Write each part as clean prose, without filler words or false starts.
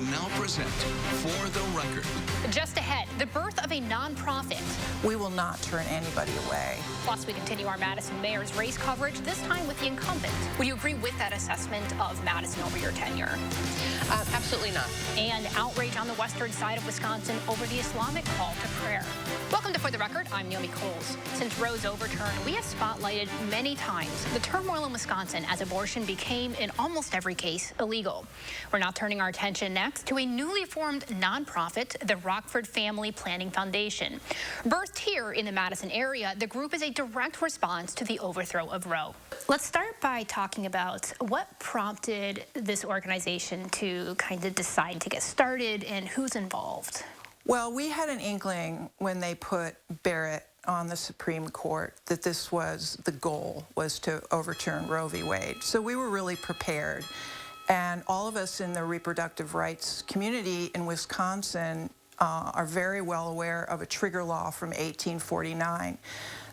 now present For the Record. Just ahead, the birth of a nonprofit. We will not turn anybody away. Plus, we continue our Madison mayor's race coverage, this time with the incumbent. Would you agree with that assessment of Madison over your tenure? Absolutely not. And outrage on the western side of Wisconsin over the Islamic call to prayer. Welcome to For the Record. I'm Naomi Coles. Since Roe's overturn, we have spotlighted many times the turmoil in Wisconsin as abortion became, in almost every case, illegal. We're now turning our attention next to a newly formed nonprofit, the Rockford Family Planning Foundation. Birthed here in the Madison area, the group is a direct response to the overthrow of Roe. Let's start by talking about what prompted this organization to kind of decide to get started and who's involved. Well, we had an inkling when they put Barrett on the Supreme Court that this was the goal, was to overturn Roe v. Wade. So we were really prepared. And all of us in the reproductive rights community in Wisconsin are very well aware of a trigger law from 1849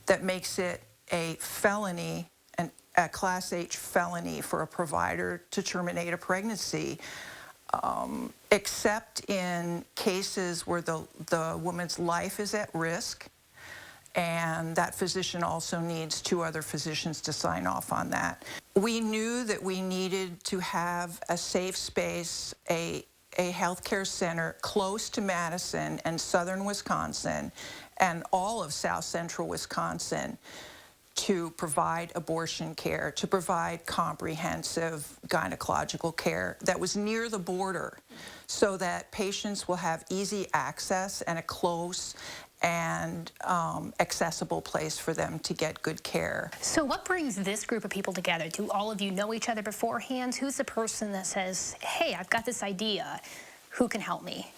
that makes it a felony, a Class H felony for a provider to terminate a pregnancy, except in cases where the woman's life is at risk, and that physician also needs 2 other physicians to sign off on that. We knew that we needed to have a safe space, a healthcare center close to Madison and southern Wisconsin and all of south central Wisconsin to provide abortion care, to provide comprehensive gynecological care that was near the border so that patients will have easy access and a close and accessible place for them to get good care. So what brings this group of people together? Do all of you know each other beforehand? Who's the person that says, hey, I've got this idea, who can help me?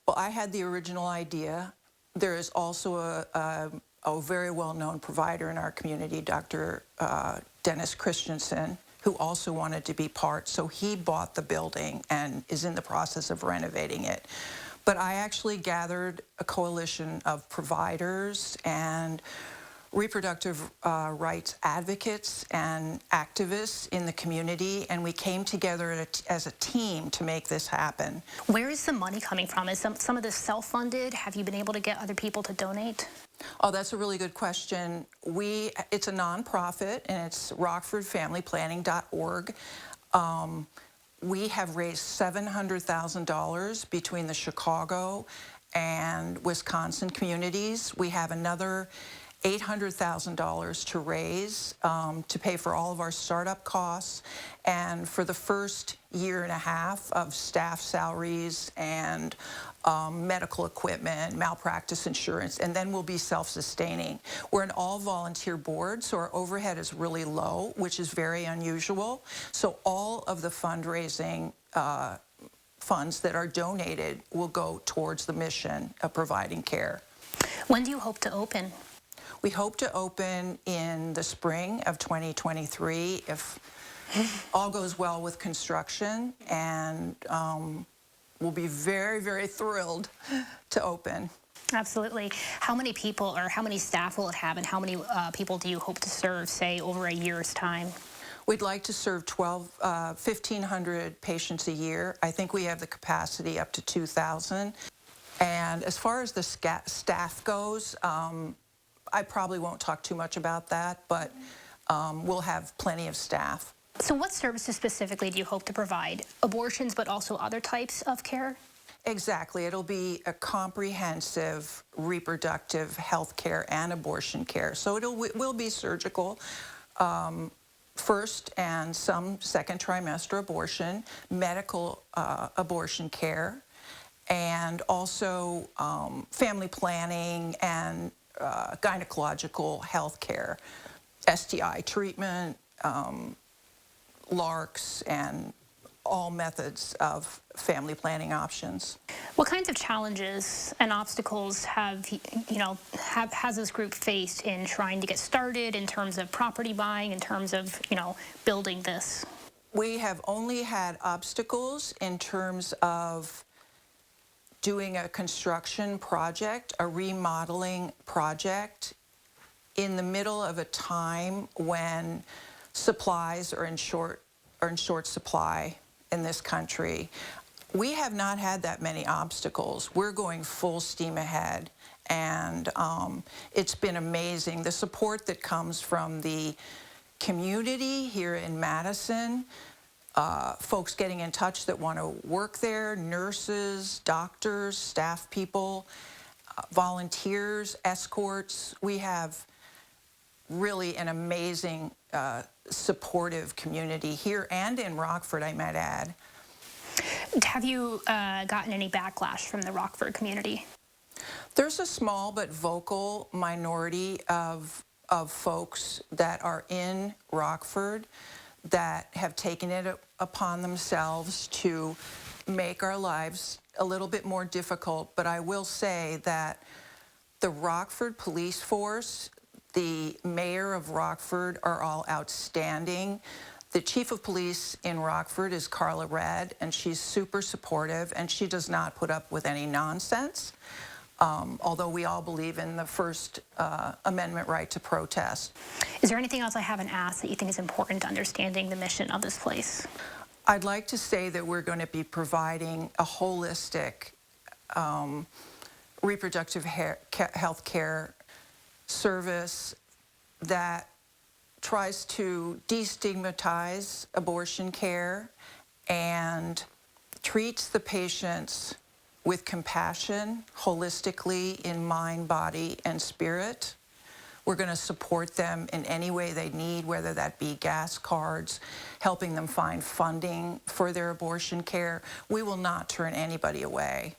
Well, I had the original idea. There is also a very well-known provider in our community, Dr. Dennis Christensen, who also wanted to be part. So he bought the building and is in the process of renovating it. But I actually gathered a coalition of providers and reproductive rights advocates and activists in the community, and we came together as a team to make this happen. Where is the money coming from? Is some of this self-funded? Have you been able to get other people to donate? Oh, that's a really good question. It's a nonprofit, and it's rockfordfamilyplanning.org. We have raised $700,000 between the Chicago and Wisconsin communities. We have another $800,000 to raise to pay for all of our startup costs and for the first year and a half of staff salaries and medical equipment, malpractice insurance, and then we'll be self-sustaining. We're an all-volunteer board, so our overhead is really low, which is very unusual. So all of the fundraising funds that are donated will go towards the mission of providing care. When do you hope to open? We hope to open in the spring of 2023 if all goes well with construction, and we'll be very, very thrilled to open. Absolutely. How many people or how many staff will it have, and how many people do you hope to serve, say, over a year's time? We'd like to serve 1,500 patients a year. I think we have the capacity up to 2,000. And as far as the staff goes, I probably won't talk too much about that, but we'll have plenty of staff. So what services specifically do you hope to provide? Abortions, but also other types of care? Exactly. It'll be a comprehensive reproductive health care and abortion care. So it will be surgical, first and some second trimester abortion, medical abortion care, and also family planning and gynecological health care, STI treatment, LARCs, and all methods of family planning options. What kinds of challenges and obstacles has this group faced in trying to get started in terms of property buying, in terms of, building this? We have only had obstacles in terms of doing a construction project, a remodeling project, in the middle of a time when supplies are in short supply in this country. We have not had that many obstacles. We're going full steam ahead, and it's been amazing. The support that comes from the community here in Madison, folks getting in touch that want to work there, nurses, doctors, staff people, volunteers, escorts. We have really an amazing supportive community here and in Rockford, I might add. Have you gotten any backlash from the Rockford community? There's a small but vocal minority of folks that are in Rockford that have taken it upon themselves to make our lives a little bit more difficult. But I will say that the Rockford police force, the mayor of Rockford are all outstanding. The chief of police in Rockford is Carla Red, and she's super supportive, and she does not put up with any nonsense, although we all believe in the First Amendment right to protest. Is there anything else I haven't asked that you think is important to understanding the mission of this place? I'd like to say that we're going to be providing a holistic reproductive health care service that tries to destigmatize abortion care and treats the patients with compassion, holistically, in mind, body, and spirit. We're going to support them in any way they need, whether that be gas cards, helping them find funding for their abortion care. We will not turn anybody away.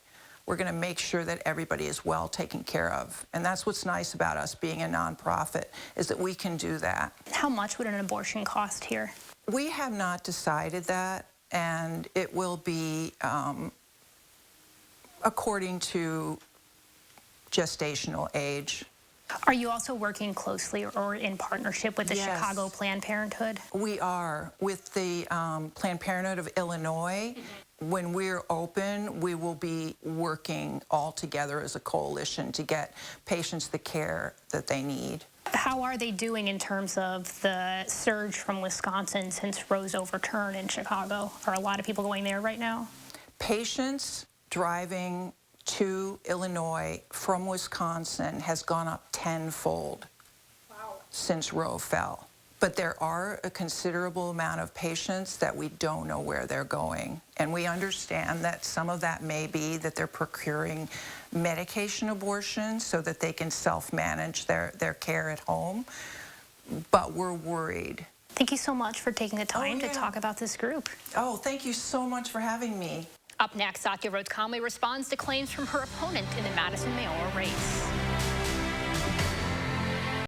We're going to make sure that everybody is well taken care of. And that's what's nice about us being a nonprofit, is that we can do that. How much would an abortion cost here? We have not decided that, and it will be according to gestational age. Are you also working closely or in partnership with the Yes. Chicago Planned Parenthood? We are with the Planned Parenthood of Illinois. When we're open, we will be working all together as a coalition to get patients the care that they need. How are they doing in terms of the surge from Wisconsin since Roe's overturn in Chicago? Are a lot of people going there right now? Patients driving to Illinois from Wisconsin has gone up tenfold since Roe fell. But there are a considerable amount of patients that we don't know where they're going. And we understand that some of that may be that they're procuring medication abortions so that they can self-manage their care at home. But we're worried. Thank you so much for taking the time yeah. to talk about this group. Oh, thank you so much for having me. Up next, Satya Rhodes Conway responds to claims from her opponent in the Madison mayoral race.